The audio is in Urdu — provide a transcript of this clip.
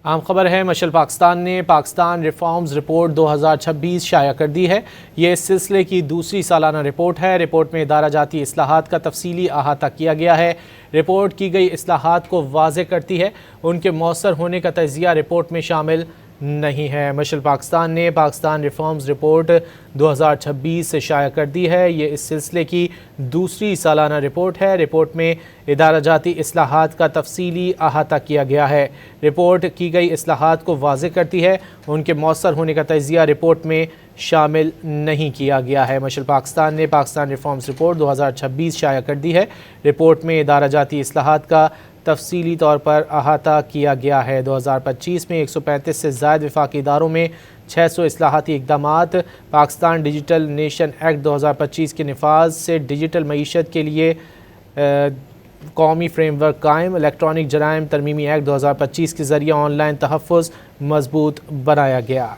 عام خبر ہے، مشعل پاکستان نے پاکستان ریفارمز رپورٹ 2026 شائع کر دی ہے۔ یہ اس سلسلے کی دوسری سالانہ رپورٹ ہے۔ رپورٹ میں ادارہ جاتی اصلاحات کا تفصیلی احاطہ کیا گیا ہے۔ رپورٹ کی گئی اصلاحات کو واضح کرتی ہے، ان کے مؤثر ہونے کا تجزیہ رپورٹ میں شامل نہیں ہے۔ مشعل پاکستان نے پاکستان ریفارمز رپورٹ 2026 شائع کر دی ہے۔ یہ اس سلسلے کی دوسری سالانہ رپورٹ ہے۔ رپورٹ میں ادارہ جاتی اصلاحات کا تفصیلی احاطہ کیا گیا ہے۔ رپورٹ کی گئی اصلاحات کو واضح کرتی ہے، ان کے مؤثر ہونے کا تجزیہ رپورٹ میں شامل نہیں کیا گیا ہے۔ مشعل پاکستان نے پاکستان ریفارمز رپورٹ 2026 شائع کر دی ہے۔ رپورٹ میں ادارہ جاتی اصلاحات کا تفصیلی طور پر احاطہ کیا گیا ہے۔ 2025 میں 135 سے زائد وفاقی اداروں میں 600 اصلاحاتی اقدامات۔ پاکستان ڈیجیٹل نیشن ایکٹ 2025 کے نفاذ سے ڈیجیٹل معیشت کے لیے قومی فریم ورک قائم۔ الیکٹرانک جرائم ترمیمی ایکٹ 2025 کے ذریعہ آن لائن تحفظ مضبوط بنایا گیا۔